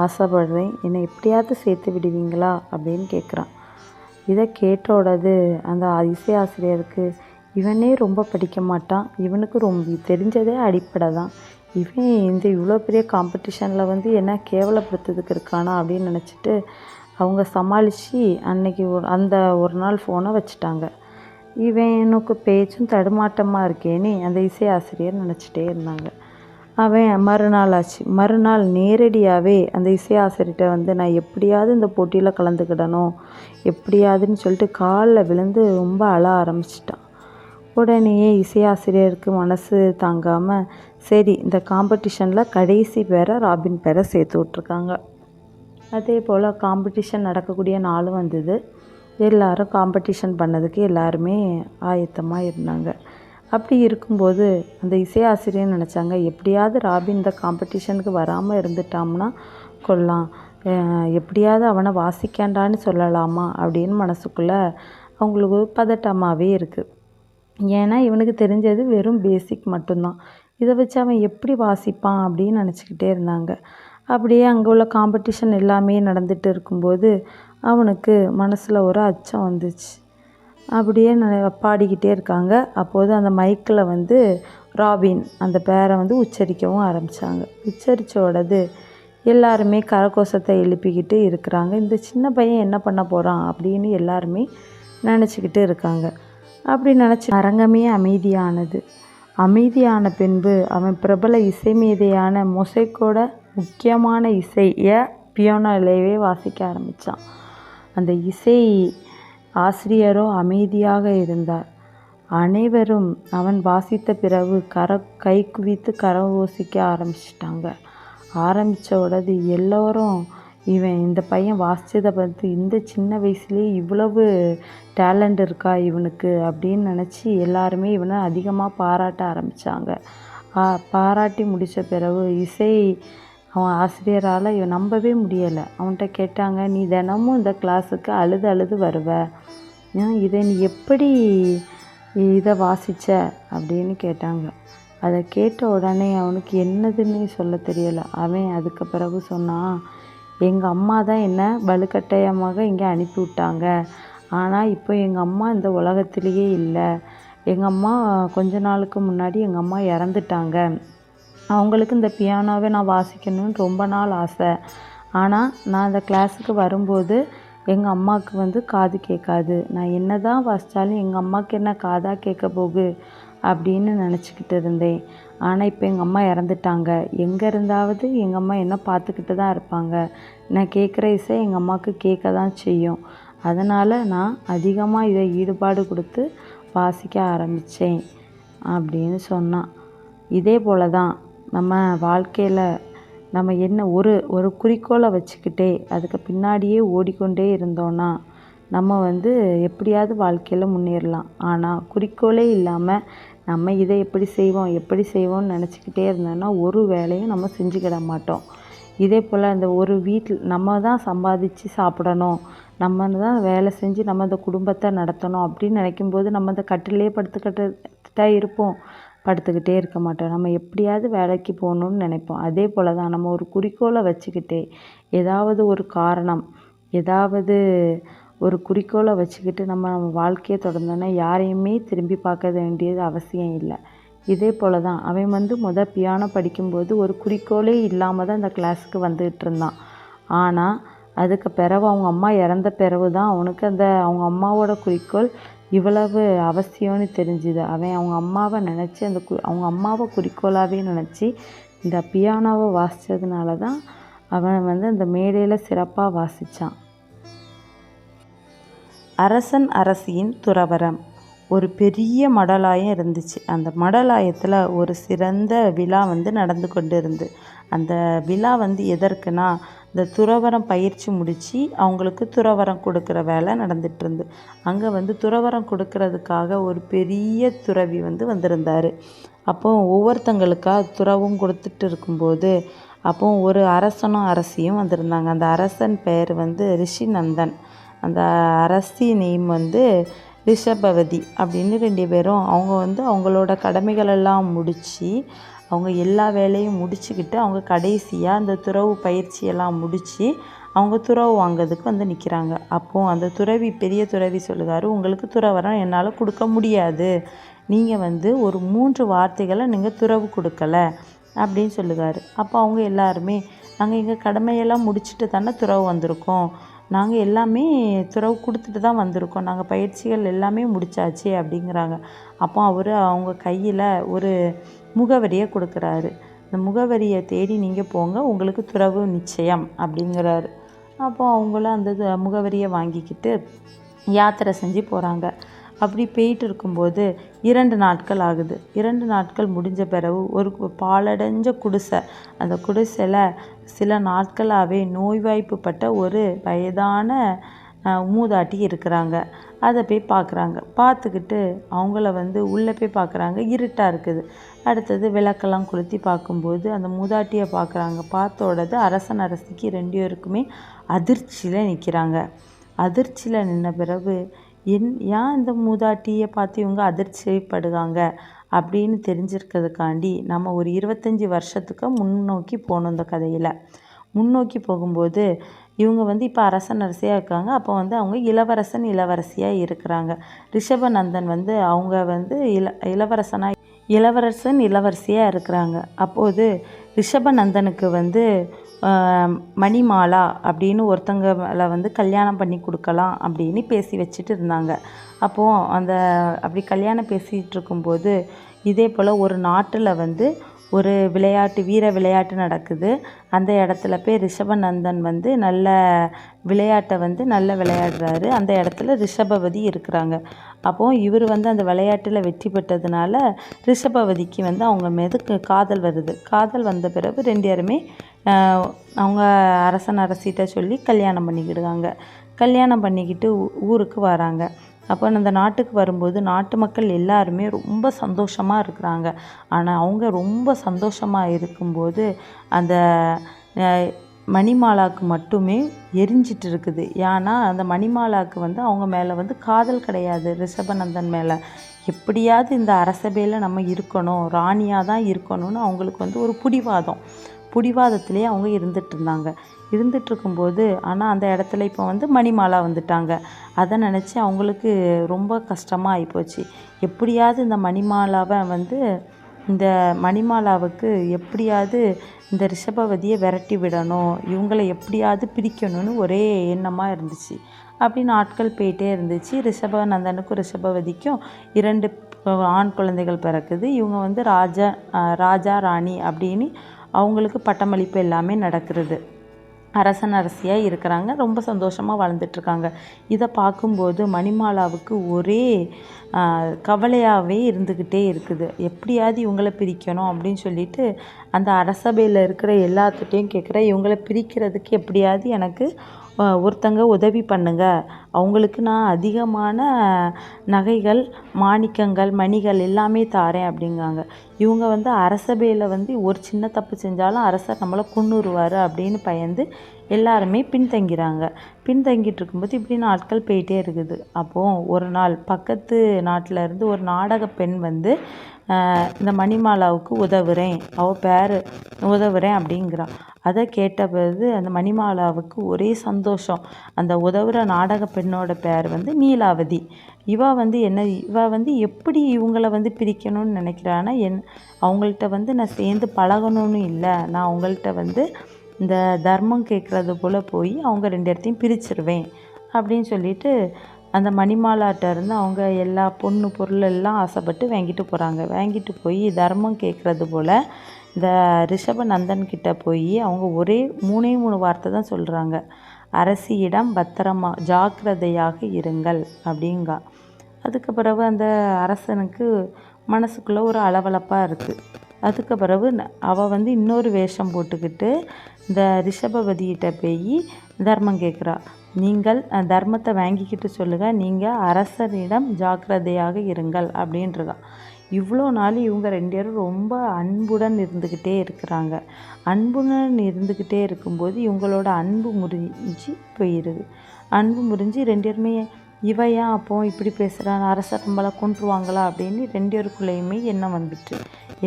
A: ஆசைப்படுறேன், என்னை எப்படியாவது சேர்த்து விடுவீங்களா அப்படின்னு கேட்குறான். இதை கேட்டோடது அந்த இசை ஆசிரியருக்கு, இவனே ரொம்ப படிக்க மாட்டான், இவனுக்கு ரொம்ப தெரிஞ்சதே அடிப்படை தான், இவன் இந்த இவ்வளோ பெரிய காம்படிஷனில் வந்து என்ன கேவலப்படுத்துறதுக்கு இருக்கானா அப்படின்னு நினச்சிட்டு அவங்க சமாளித்து அன்னைக்கு அந்த ஒரு நாள் ஃபோனை வச்சுட்டாங்க. இவனுக்கு பேச்சும் தடுமாட்டமாக இருக்கேன்னு அந்த இசை ஆசிரியர் நினச்சிட்டே இருந்தாங்க. அவன் மறுநாள் நேரடியாகவே அந்த இசை ஆசிரியர்கிட்ட வந்து நான் எப்படியாவது இந்த போட்டியில் கலந்துக்கிடணும் எப்படியாதுன்னு சொல்லிட்டு காலில் விழுந்து ரொம்ப அழ ஆரம்பிச்சிட்டான். உடனேயே இசை ஆசிரியருக்கு மனசு தாங்காமல், சரி இந்த காம்படிஷனில் கடைசி பேரை ராபின் பேரை சேர்த்து விட்ருக்காங்க. அதே போல் காம்படிஷன் நடக்கக்கூடிய நாளும் வந்தது. எல்லோரும் காம்படிஷன் பண்ணதுக்கு எல்லாருமே ஆயத்தமாக இருந்தாங்க. அப்படி இருக்கும்போது அந்த இசை ஆசிரியர் நினச்சாங்க, எப்படியாவது ராபின் இந்த காம்படிஷனுக்கு வராமல் இருந்துட்டான்னா கொள்ளலாம், எப்படியாவது அவனை வாசிக்காண்டான்னு சொல்லலாமா அப்படின்னு மனசுக்குள்ளே அவங்களுக்கு பதட்டமாகவே இருக்குது. ஏன்னா இவனுக்கு தெரிஞ்சது வெறும் பேசிக் மட்டும்தான், இதை வச்சு அவன் எப்படி வாசிப்பான் அப்படின்னு நினச்சிக்கிட்டே இருந்தாங்க. அப்படியே அங்கே உள்ள காம்படிஷன் எல்லாமே நடந்துகிட்டு இருக்கும்போது அவனுக்கு மனசில் ஒரு அச்சம் வந்துச்சு. அப்படியே பாடிக்கிட்டே இருக்காங்க. அப்போது அந்த மைக்கில் வந்து ராபின் அந்த பேரை வந்து உச்சரிக்கவும் ஆரம்பித்தாங்க. உச்சரித்தோடது எல்லாருமே கரகோஷத்தை எழுப்பிக்கிட்டு இருக்கிறாங்க. இந்த சின்ன பையன் என்ன பண்ண போகிறான் அப்படின்னு எல்லாருமே நினச்சிக்கிட்டு இருக்காங்க. அப்படி நினச்சி அரங்கமே அமைதியான பின்பு அவன் பிரபல இசை மேதையான மொசைக்கோட முக்கியமான இசையை பியானோவிலேயே வாசிக்க ஆரம்பித்தான். அந்த இசை ஆசிரியரோ அமைதியாக இருந்தார். அனைவரும் அவன் வாசித்த பிறகு கை குவித்து கரகோஷிக்க ஆரம்பித்தோடது எல்லோரும் இந்த பையன் வாசித்ததை பார்த்து இந்த சின்ன வயசுலேயே இவ்வளவு டேலண்ட் இருக்கா இவனுக்கு அப்படின்னு நினச்சி எல்லாருமே இவனை அதிகமாக பாராட்ட ஆரம்பித்தாங்க. பாராட்டி முடித்த பிறகு அவன் ஆசிரியரால் இவன் நம்பவே முடியலை. அவன்கிட்ட கேட்டாங்க, நீ தினமும் இந்த கிளாஸுக்கு அழுது வருவ, இதை நீ எப்படி இதை வாசித்த அப்படின்னு கேட்டாங்க. அதை கேட்ட உடனே அவனுக்கு என்னதுன்னு சொல்ல தெரியலை. அவன் அதுக்கு பிறகு சொன்னான், எங்கள் அம்மா தான் என்னை வலுக்கட்டாயமாக இங்கே அனுப்பி விட்டாங்க, ஆனால் இப்போ எங்கள் அம்மா இந்த உலகத்திலேயே இல்லை. எங்கள் அம்மா கொஞ்ச நாளுக்கு முன்னாடி எங்கள் அம்மா இறந்துட்டாங்க. அவங்களுக்கு இந்த பியானோவை நான் வாசிக்கணும்னு ரொம்ப நாள் ஆசை. ஆனால் நான் அந்த கிளாஸுக்கு வரும்போது எங்கள் அம்மாவுக்கு வந்து காது கேட்காது. நான் என்ன தான் வாசித்தாலும் எங்கள் அம்மாவுக்கு என்ன காதாக கேட்க போகு அப்படின்னு நினச்சிக்கிட்டு இருந்தேன். ஆனால் இப்போ எங்கள் அம்மா இறந்துட்டாங்க. எங்கே இருந்தாவது எங்கள் அம்மா என்ன பார்த்துக்கிட்டு தான் இருப்பாங்க. நான் கேட்குற இசை எங்கள் அம்மாவுக்கு கேட்க தான் செய்யும். அதனால் நான் அதிகமாக இதை ஈடுபாடு கொடுத்து வாசிக்க ஆரம்பித்தேன் அப்படின்னு சொன்னான். இதே போல் தான் நம்ம வாழ்க்கையில் நம்ம என்ன ஒரு குறிக்கோளை வச்சுக்கிட்டே அதுக்கு பின்னாடியே ஓடிக்கொண்டே இருந்தோன்னா நம்ம வந்து எப்படியாவது வாழ்க்கையில் முன்னேறலாம். ஆனால் குறிக்கோளே இல்லாமல் நம்ம இதை எப்படி செய்வோம்னு நினச்சிக்கிட்டே இருந்தோன்னா ஒரு வேலையும் நம்ம செஞ்சுக்கிட மாட்டோம். இதே போல் அந்த ஒரு வீட்டில் நம்ம தான் சம்பாதிச்சு சாப்பிடணும், நம்ம தான் வேலை செஞ்சு நம்ம இந்த குடும்பத்தை நடத்தணும் அப்படின்னு நினைக்கும்போது நம்ம அந்த கட்டிலே படுத்துக்கிட்டே இருப்போம், படுத்துக்கிட்டே இருக்க மாட்டோம். நம்ம எப்படியாவது வேலைக்கு போகணுன்னு நினைப்போம். அதே போல் தான் நம்ம ஒரு குறிக்கோளை வச்சுக்கிட்டே ஏதாவது ஒரு காரணம், ஏதாவது ஒரு குறிக்கோளை வச்சுக்கிட்டு நம்ம வாழ்க்கையை தொடர்ந்தோன்னா யாரையுமே திரும்பி பார்க்க வேண்டியது அவசியம் இல்லை. இதே போல் தான் அவன் பியானோ படிக்கும்போது ஒரு குறிக்கோளே இல்லாமல் தான் இந்த கிளாஸுக்கு வந்துக்கிட்டு இருந்தான். ஆனால் அதுக்கு பிறகு அவங்க அம்மா இறந்த பிறகு தான் அவனுக்கு அவங்க அம்மாவோட குறிக்கோள் இவ்வளவு அவசியம்னு தெரிஞ்சுது. அவன் அவங்க அம்மாவை நினச்சி அவங்க அம்மாவை குறிக்கோளாகவே நினச்சி இந்த பியானோவை வாசித்ததுனால தான் அவன் அந்த மேடையில் சிறப்பாக வாசித்தான். அரசன் அரசியின் துறவறம். ஒரு பெரிய மடலாயம் இருந்துச்சு. அந்த மடலாயத்தில் ஒரு சிறந்த விழா நடந்து கொண்டு இருந்து. அந்த விழா எதற்குனா, இந்த துறவரம் பயிற்சி முடித்து அவங்களுக்கு துறவரம் கொடுக்குற வேலை நடந்துகிட்ருந்து. அங்கே துறவரம் கொடுக்கறதுக்காக ஒரு பெரிய துறவி வந்திருந்தார். அப்போது ஒவ்வொருத்தங்களுக்காக துறவும் கொடுத்துட்டு இருக்கும்போது அப்போது ஒரு அரசனும் அரசியும் வந்திருந்தாங்க. அந்த அரசன் பெயர் ரிஷிநந்தன். அந்த அரசி நேம் ரிஷபவதி அப்படின்னு 2 பேரும் அவங்க அவங்களோட கடமைகளெல்லாம் முடித்து அவங்க எல்லா வேலையும் முடிச்சுக்கிட்டு அவங்க கடைசியாக அந்த துறவு பயிற்சியெல்லாம் முடித்து அவங்க துறவு வாங்கிறதுக்கு நிற்கிறாங்க. அப்போது அந்த பெரிய துறவி சொல்லுவார், உங்களுக்கு துறவரம் என்னால் கொடுக்க முடியாது, நீங்கள் ஒரு 3 வார்த்தைகளை நீங்கள் துறவு கொடுக்கல அப்படின்னு சொல்லுவார். அப்போ அவங்க எல்லாருமே, நாங்கள் எங்கள் கடமையெல்லாம் முடிச்சுட்டு தானே துறவு வந்திருக்கோம், நாங்கள் எல்லாமே துறவு கொடுத்துட்டு தான் வந்திருக்கோம், நாங்கள் பயிற்சிகள் எல்லாமே முடித்தாச்சு அப்படிங்கிறாங்க. அப்போ அவங்க கையில் ஒரு முகவரியை கொடுக்குறாரு. இந்த முகவரியை தேடி நீங்கள் போங்க, உங்களுக்கு துறவு நிச்சயம் அப்படிங்கிறாரு. அப்போ அவங்களும் அந்த முகவரியை வாங்கிக்கிட்டு யாத்திரை செஞ்சு போகிறாங்க. அப்படி போயிட்டு இருக்கும்போது 2 நாட்கள் ஆகுது. 2 நாட்கள் முடிஞ்ச பிறகு ஒரு பாழடைஞ்ச குடிசை, அந்த குடிசையில் சில நாட்களாகவே நோய்வாய்ப்பட்ட ஒரு வயதான மூதாட்டி இருக்கிறாங்க. அதை போய் பார்க்குறாங்க. பார்த்துக்கிட்டு அவங்கள உள்ளே போய் பார்க்குறாங்க. இருட்டாக இருக்குது. அடுத்தது விளக்கெல்லாம் கொளுத்தி பார்க்கும்போது அந்த மூதாட்டியை பார்க்குறாங்க. பார்த்தோடது அரசன் அரசிக்கு 2 பேருக்குமே அதிர்ச்சியில் நிற்கிறாங்க. அதிர்ச்சியில் நின்ன பிறகு ஏன் இந்த மூதாட்டியை பார்த்து இவங்க அதிர்ச்சிப்படுறாங்க அப்படின்னு தெரிஞ்சிருக்கிறதுக்காண்டி நம்ம ஒரு 25 வருஷத்துக்கு முன்னோக்கி போகணும். இந்த கதையில் முன்னோக்கி போகும்போது இவங்க இப்போ அரசன் அரசியாக இருக்காங்க. அப்போ அவங்க இளவரசன் இளவரசியாக இருக்கிறாங்க. ரிஷபநந்தன் அவங்க இளவரசன் இளவரசியாக இருக்கிறாங்க. அப்போது ரிஷபநந்தனுக்கு மணிமாலா அப்படின்னு ஒருத்தங்களை கல்யாணம் பண்ணி கொடுக்கலாம் அப்படின்னு பேசி வச்சுட்டு இருந்தாங்க. அப்போது அப்படி கல்யாணம் பேசிகிட்டு இருக்கும்போது இதே போல் ஒரு நாட்டில் ஒரு வீர விளையாட்டு நடக்குது. அந்த இடத்துல போய் ரிஷபநந்தன் நல்ல விளையாட்டை நல்ல விளையாடுறாரு. அந்த இடத்துல ரிஷபவதி இருக்கிறாங்க. அப்போது இவர் அந்த விளையாட்டில் வெற்றி பெற்றதுனால ரிஷபவதிக்கு அவங்க மீது காதல் வருது. காதல் வந்த பிறகு 2 பேருமே அவங்க அரசன் அரசிட்ட சொல்லி கல்யாணம் பண்ணிக்கிடுவாங்க. கல்யாணம் பண்ணிக்கிட்டு ஊருக்கு வராங்க. அப்போ அந்த நாட்டுக்கு வரும்போது நாட்டு மக்கள் எல்லாருமே ரொம்ப சந்தோஷமாக இருக்கிறாங்க. ஆனால் அவங்க ரொம்ப சந்தோஷமாக இருக்கும்போது அந்த மணிமாலாவுக்கு மட்டுமே எரிஞ்சிட்டு இருக்குது. ஏன்னா அந்த மணிமாலாவுக்கு அவங்க மேலே காதல் கிடையாது, ரிஷபநந்தன் மேலே. எப்படியாவது இந்த அரசபையில் நம்ம இருக்கணும், ராணியாக தான் இருக்கணும்னு அவங்களுக்கு ஒரு பிடிவாதத்திலே அவங்க இருந்துகிட்ருக்கும்போது ஆனால் அந்த இடத்துல இப்போ மணிமாலா வந்துட்டாங்க. அதை நினச்சி அவங்களுக்கு ரொம்ப கஷ்டமாக ஆகிப்போச்சு. எப்படியாவது இந்த மணிமாலாவுக்கு எப்படியாவது இந்த ரிஷபவதியை விரட்டி விடணும், இவங்களை எப்படியாவது பிரிக்கணும்னு ஒரே எண்ணமாக இருந்துச்சு. அப்படி நாட்கள் போயிட்டே இருந்துச்சு. ரிஷபநந்தனுக்கும் ரிஷபவதிக்கும் 2 ஆண் குழந்தைகள் பிறக்குது. இவங்க ராஜா ராணி அப்படின்னு அவங்களுக்கு பட்டமளிப்பு எல்லாமே நடக்கிறது. அரசன் அரசியாக இருக்கிறாங்க. ரொம்ப சந்தோஷமாக வாழ்ந்துட்டுருக்காங்க. இதை பார்க்கும்போது மணிமாலாவுக்கு ஒரே கவலையாகவே இருந்துக்கிட்டே இருக்குது. எப்படியாவது இவங்களை பிரிக்கணும் அப்படின்னு சொல்லிட்டு அந்த அரசபையில் இருக்கிற எல்லாத்துட்டையும் கேட்குற, இவங்களை பிரிக்கிறதுக்கு எப்படியாவது எனக்கு ஒருத்தங்க உதவி பண்ணுங்க, அவங்களுக்கு நான் அதிகமான நகைகள், மாணிக்கங்கள், மணிகள் எல்லாமே தாரேன் அப்படிங்காங்க. இவங்க வந்து அரசபையில் வந்து ஒரு சின்ன தப்பு செஞ்சாலும் அரசர் நம்மளை கொன்னுருவார் அப்படின்னு பயந்து எல்லாருமே பின்தங்கிறாங்க. பின்தங்கிட்டு இருக்கும்போது இப்படி நாட்கள் போயிட்டே இருக்குது. அப்போது ஒரு நாள் பக்கத்து நாட்டில் இருந்து ஒரு நாடக பெண் வந்து இந்த மணிமாலாவுக்கு உதவுறேன், அவள் பேர் உதவுறேன் அப்படிங்கிறான். அதை கேட்ட பிறகு அந்த மணிமாலாவுக்கு ஒரே சந்தோஷம். அந்த உதவுற நாடக பெண்ணோட பேர் வந்து நீலாவதி. இவ வந்து எப்படி இவங்கள வந்து பிரிக்கணும்னு நினைக்கிறான்னா, அவங்கள்ட்ட வந்து நான் சேர்ந்து பழகணும்னு இல்லை, நான் அவங்கள்ட்ட வந்து இந்த தர்மம் கேட்குறது போல் போய் அவங்க 2 இடத்தையும் பிரிச்சிருவேன் அப்படின்னு சொல்லிட்டு அந்த மணிமாலாட்ட இருந்து அவங்க எல்லா பொண்ணு பொருள் எல்லாம் ஆசைப்பட்டு வாங்கிட்டு போகிறாங்க. வாங்கிட்டு போய் தர்மம் கேட்குறது போல் இந்த ரிஷபநந்தன் கிட்ட போய் அவங்க ஒரே 3 வார்த்தை தான் சொல்கிறாங்க. அரசியிடம் பத்திரமா ஜாக்கிரதையாக இருங்கள் அப்படிங்கா. அதுக்கு பிறகு அந்த அரசனுக்கு மனசுக்குள்ளே ஒரு அளவளப்பாக இருக்குது. அதுக்கு பிறகு அவள் வந்து இன்னொரு வேஷம் போட்டுக்கிட்டு இந்த ரிஷபவதிகிட்ட போய் தர்மம் கேட்குறா. நீங்கள் தர்மத்தை வாங்கிக்கிட்டு சொல்லுங்கள், நீங்கள் அரசனிடம் ஜாக்கிரதையாக இருங்கள் அப்படின்றதா. இவ்வளோ நாள் இவங்க 2 பேரும் ரொம்ப அன்புடன் இருந்துக்கிட்டே இருக்கிறாங்க. அன்புடன் இருந்துக்கிட்டே இருக்கும்போது இவங்களோட அன்பு முறிஞ்சு போயிடுது. அன்பு முறிஞ்சு 2 பேருமே இவ ஏன் அப்போ இப்படி பேசுகிறான், அரசர் நம்மளை கொன்றுவாங்களா அப்படின்னு 2 பேருக்குள்ளேயுமே எண்ணம் வந்துட்டு.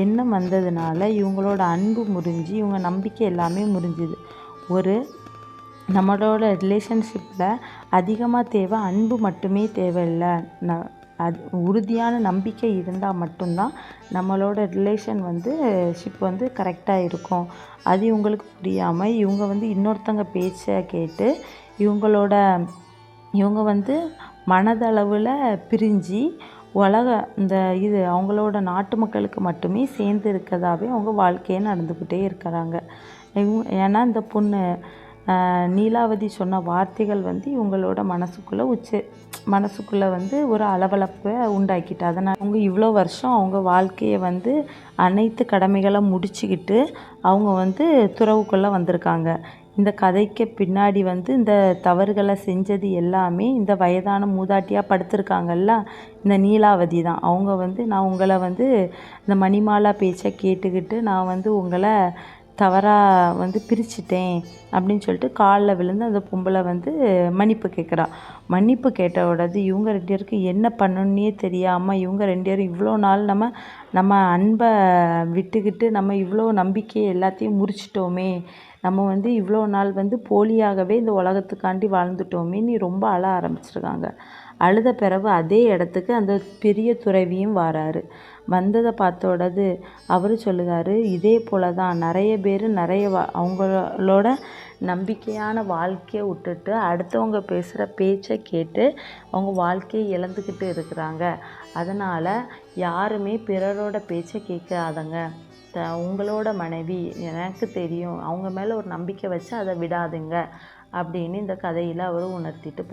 A: எண்ணம் வந்ததுனால இவங்களோட அன்பு முறிஞ்சு இவங்க நம்பிக்கை எல்லாமே முறிஞ்சுது. நம்மளோட ரிலேஷன்ஷிப்பில் அதிகமாக தேவை அன்பு மட்டுமே தேவையில்லை, அது உறுதியான நம்பிக்கை இருந்தால் மட்டும்தான் நம்மளோட ரிலேஷன் வந்து ஷிப் வந்து கரெக்டாக இருக்கும். அது இவங்களுக்கு புரியாமல் இவங்க வந்து இன்னொருத்தங்க பேச்சை கேட்டு இவங்க வந்து மனதளவில் பிரிஞ்சு இந்த அவங்களோட நாட்டு மக்களுக்கு மட்டுமே சேர்ந்து இருக்கதாகவே அவங்க வாழ்க்கையை நடந்துக்கிட்டே இருக்கிறாங்க. ஏன்னா இந்த பொண்ணு நீலாவதி சொன்ன வார்த்தைகள் வந்து இவங்களோட மனசுக்குள்ளே வந்து ஒரு அளவளப்பை உண்டாக்கிட்டு, அதனால் அவங்க இவ்வளோ வருஷம் அவங்க வாழ்க்கையை வந்து அனைத்து கடமைகளை முடிச்சுக்கிட்டு அவங்க வந்து துறவுக்குள்ளே வந்திருக்காங்க. இந்த கதைக்கு பின்னாடி வந்து இந்த தவறுகளை செஞ்சது எல்லாமே இந்த வயதான மூதாட்டியாக படுத்திருக்காங்கல்ல, இந்த நீலாவதி தான். அவங்க வந்து நான் உங்களை வந்து இந்த மணிமாலா பேச்சை கேட்டுக்கிட்டு நான் வந்து உங்களை தவறாக வந்து பிரிச்சிட்டேன் அப்படின்னு சொல்லிட்டு காலில் விழுந்து அந்த பொம்பளை வந்து மன்னிப்பு கேட்குறா. மன்னிப்பு கேட்ட உடனே இவங்க 2 பேருக்கு என்ன பண்ணணுன்னே தெரியாமல் இவங்க 2 பேரும் இவ்வளோ நாள் நம்ம அன்பை விட்டுக்கிட்டு நம்ம இவ்வளோ நம்பிக்கையை எல்லாத்தையும் முறிச்சிட்டோமே, நம்ம வந்து இவ்வளோ நாள் வந்து போலியாகவே இந்த உலகத்துக்காண்டி வாழ்ந்துட்டோமே நீ ரொம்ப அழ ஆரம்பிச்சிருக்காங்க. அழுத பிறகு அதே இடத்துக்கு அந்த பெரிய துறவியும் வராரு. வந்ததை பார்த்த உடனே அவர் சொல்லுகாரு, இதே போல தான் நிறைய பேர் அவங்களோட நம்பிக்கையான வாழ்க்கையை விட்டுட்டு அடுத்தவங்க பேசுகிற பேச்சை கேட்டு அவங்க வாழ்க்கையை இழந்துக்கிட்டு இருக்கிறாங்க. அதனால் யாருமே பிறரோட பேச்சை கேட்காதங்க. உங்களோட மனைவி எனக்கு தெரியும், அவங்க மேலே ஒரு நம்பிக்கை வச்சு அதை விடாதுங்க அப்படின்னு இந்த கதையில் அவர் உணர்த்திட்டு